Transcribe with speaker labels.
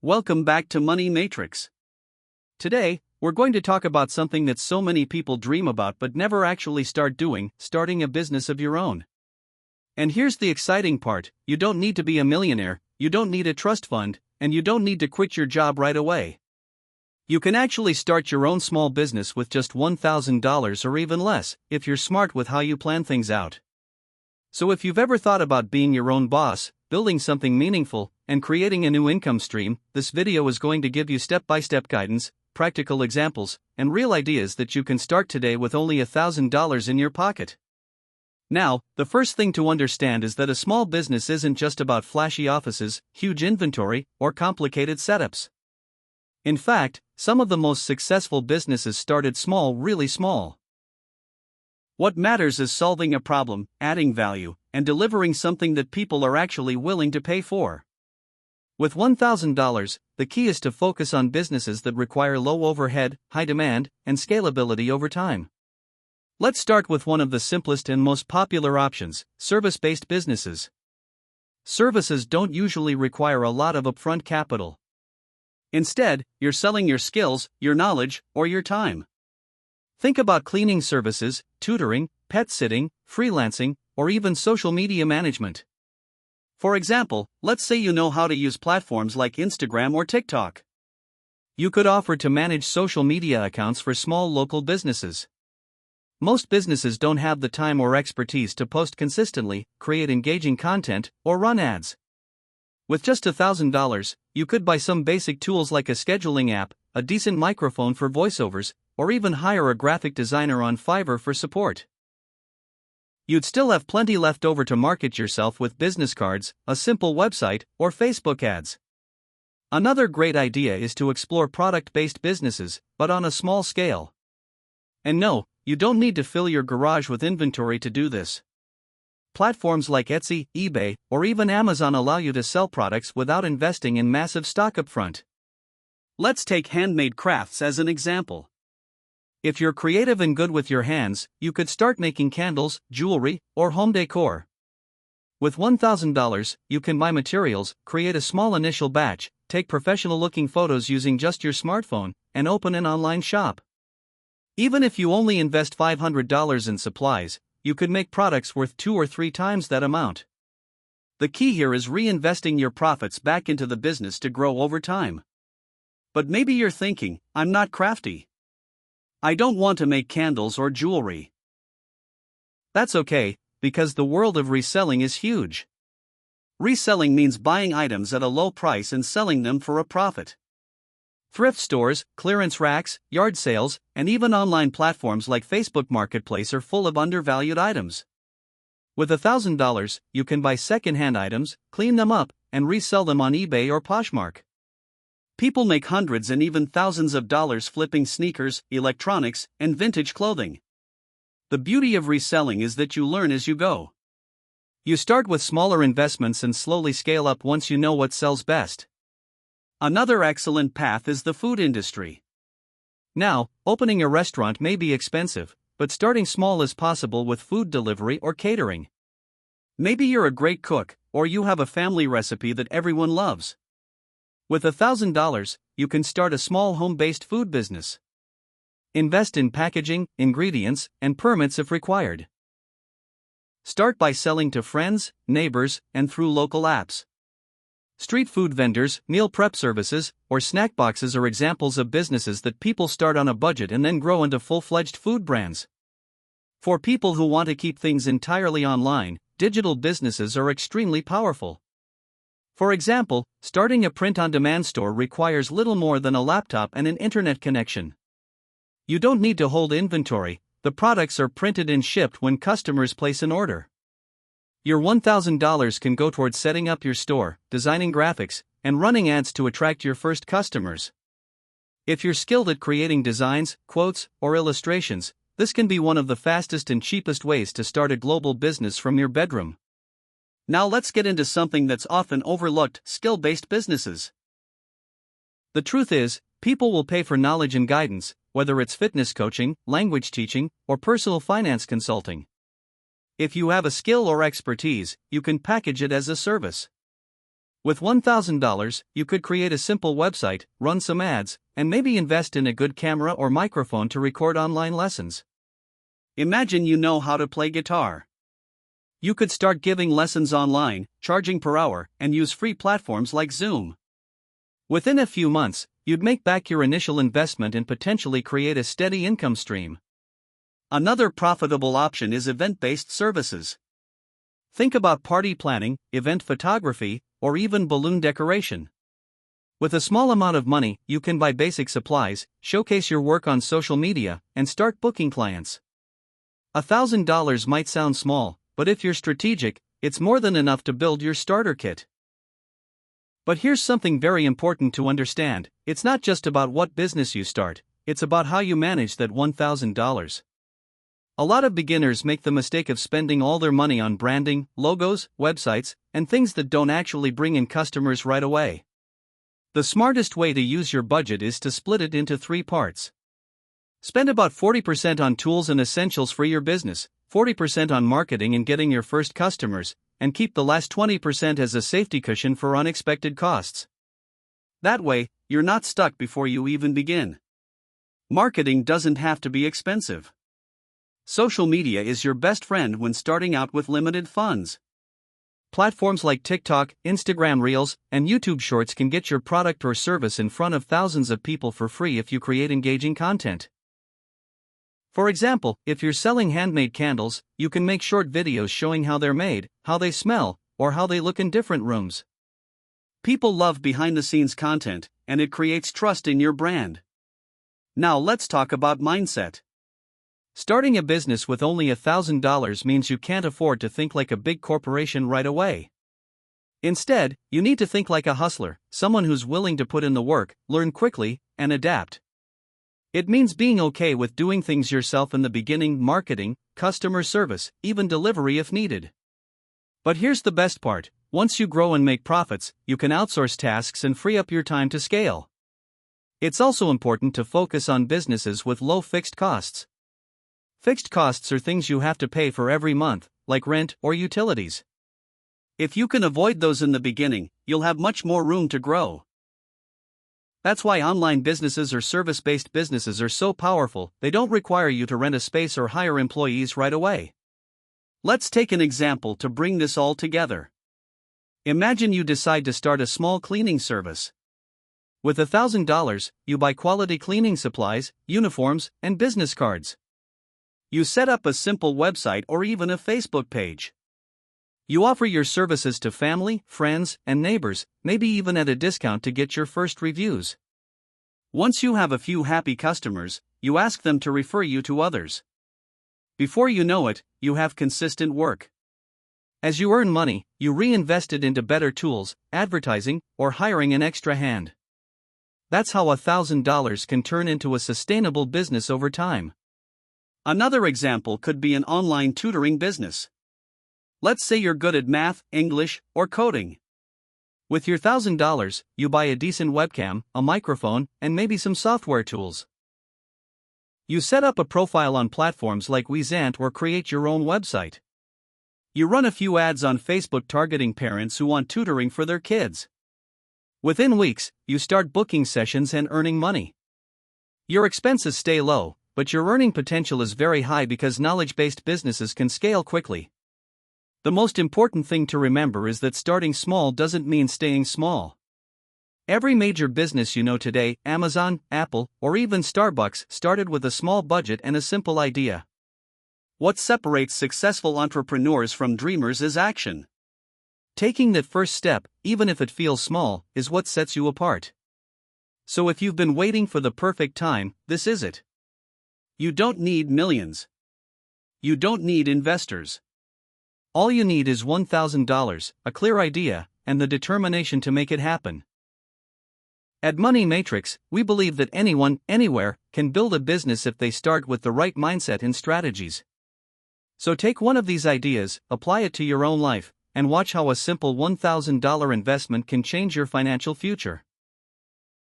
Speaker 1: Welcome back to Money Matrix. Today, we're going to talk about something that so many people dream about but never actually start doing: starting a business of your own. And here's the exciting part: you don't need to be a millionaire, you don't need a trust fund, and you don't need to quit your job right away. You can actually start your own small business with just $1,000 or even less, if you're smart with how you plan things out. So if you've ever thought about being your own boss, building something meaningful, and creating a new income stream, this video is going to give you step-by-step guidance, practical examples, and real ideas that you can start today with only $1,000 in your pocket. Now, the first thing to understand is that a small business isn't just about flashy offices, huge inventory, or complicated setups. In fact, some of the most successful businesses started small, really small. What matters is solving a problem, adding value, and delivering something that people are actually willing to pay for. With $1,000, the key is to focus on businesses that require low overhead, high demand, and scalability over time. Let's start with one of the simplest and most popular options: service-based businesses. Services don't usually require a lot of upfront capital. Instead, you're selling your skills, your knowledge, or your time. Think about cleaning services, tutoring, pet sitting, freelancing, or even social media management. For example, let's say you know how to use platforms like Instagram or TikTok. You could offer to manage social media accounts for small local businesses. Most businesses don't have the time or expertise to post consistently, create engaging content, or run ads. With just $1,000, you could buy some basic tools like a scheduling app, a decent microphone for voiceovers, or even hire a graphic designer on Fiverr for support. You'd still have plenty left over to market yourself with business cards, a simple website, or Facebook ads. Another great idea is to explore product-based businesses, but on a small scale. And no, you don't need to fill your garage with inventory to do this. Platforms like Etsy, eBay, or even Amazon allow you to sell products without investing in massive stock upfront. Let's take handmade crafts as an example. If you're creative and good with your hands, you could start making candles, jewelry, or home decor. With $1,000, you can buy materials, create a small initial batch, take professional-looking photos using just your smartphone, and open an online shop. Even if you only invest $500 in supplies, you could make products worth 2 or 3 times that amount. The key here is reinvesting your profits back into the business to grow over time. But maybe you're thinking, I'm not crafty. I don't want to make candles or jewelry. That's okay, because the world of reselling is huge. Reselling means buying items at a low price and selling them for a profit. Thrift stores, clearance racks, yard sales, and even online platforms like Facebook Marketplace are full of undervalued items. With $1,000, you can buy second-hand items, clean them up, and resell them on eBay or Poshmark. People make hundreds and even thousands of dollars flipping sneakers, electronics, and vintage clothing. The beauty of reselling is that you learn as you go. You start with smaller investments and slowly scale up once you know what sells best. Another excellent path is the food industry. Now, opening a restaurant may be expensive, but starting small is possible with food delivery or catering. Maybe you're a great cook, or you have a family recipe that everyone loves. With $1,000, you can start a small home-based food business. Invest in packaging, ingredients, and permits if required. Start by selling to friends, neighbors, and through local apps. Street food vendors, meal prep services, or snack boxes are examples of businesses that people start on a budget and then grow into full-fledged food brands. For people who want to keep things entirely online, digital businesses are extremely powerful. For example, starting a print-on-demand store requires little more than a laptop and an internet connection. You don't need to hold inventory, the products are printed and shipped when customers place an order. Your $1,000 can go towards setting up your store, designing graphics, and running ads to attract your first customers. If you're skilled at creating designs, quotes, or illustrations, this can be one of the fastest and cheapest ways to start a global business from your bedroom. Now let's get into something that's often overlooked: skill-based businesses. The truth is, people will pay for knowledge and guidance, whether it's fitness coaching, language teaching, or personal finance consulting. If you have a skill or expertise, you can package it as a service. With $1,000, you could create a simple website, run some ads, and maybe invest in a good camera or microphone to record online lessons. Imagine you know how to play guitar. You could start giving lessons online, charging per hour, and use free platforms like Zoom. Within a few months, you'd make back your initial investment and potentially create a steady income stream. Another profitable option is event-based services. Think about party planning, event photography, or even balloon decoration. With a small amount of money, you can buy basic supplies, showcase your work on social media, and start booking clients. $1,000 might sound small, but if you're strategic, it's more than enough to build your starter kit. But here's something very important to understand: it's not just about what business you start, it's about how you manage that $1,000. A lot of beginners make the mistake of spending all their money on branding, logos, websites, and things that don't actually bring in customers right away. The smartest way to use your budget is to split it into 3 parts. Spend about 40% on tools and essentials for your business, 40% on marketing and getting your first customers, and keep the last 20% as a safety cushion for unexpected costs. That way, you're not stuck before you even begin. Marketing doesn't have to be expensive. Social media is your best friend when starting out with limited funds. Platforms like TikTok, Instagram Reels, and YouTube Shorts can get your product or service in front of thousands of people for free if you create engaging content. For example, if you're selling handmade candles, you can make short videos showing how they're made, how they smell, or how they look in different rooms. People love behind-the-scenes content, and it creates trust in your brand. Now let's talk about mindset. Starting a business with only $1,000 means you can't afford to think like a big corporation right away. Instead, you need to think like a hustler, someone who's willing to put in the work, learn quickly, and adapt. It means being okay with doing things yourself in the beginning: marketing, customer service, even delivery if needed. But here's the best part: once you grow and make profits, you can outsource tasks and free up your time to scale. It's also important to focus on businesses with low fixed costs. Fixed costs are things you have to pay for every month, like rent or utilities. If you can avoid those in the beginning, you'll have much more room to grow. That's why online businesses or service-based businesses are so powerful. They don't require you to rent a space or hire employees right away. Let's take an example to bring this all together. Imagine you decide to start a small cleaning service. With $1,000, you buy quality cleaning supplies, uniforms, and business cards. You set up a simple website or even a Facebook page. You offer your services to family, friends, and neighbors, maybe even at a discount to get your first reviews. Once you have a few happy customers, you ask them to refer you to others. Before you know it, you have consistent work. As you earn money, you reinvest it into better tools, advertising, or hiring an extra hand. That's how $1,000 can turn into a sustainable business over time. Another example could be an online tutoring business. Let's say you're good at math, English, or coding. With your $1,000, you buy a decent webcam, a microphone, and maybe some software tools. You set up a profile on platforms like Weezant or create your own website. You run a few ads on Facebook targeting parents who want tutoring for their kids. Within weeks, you start booking sessions and earning money. Your expenses stay low, but your earning potential is very high because knowledge-based businesses can scale quickly. The most important thing to remember is that starting small doesn't mean staying small. Every major business you know today, Amazon, Apple, or even Starbucks, started with a small budget and a simple idea. What separates successful entrepreneurs from dreamers is action. Taking that first step, even if it feels small, is what sets you apart. So if you've been waiting for the perfect time, this is it. You don't need millions. You don't need investors. All you need is $1,000, a clear idea, and the determination to make it happen. At Money Matrix, we believe that anyone, anywhere, can build a business if they start with the right mindset and strategies. So take one of these ideas, apply it to your own life, and watch how a simple $1,000 investment can change your financial future.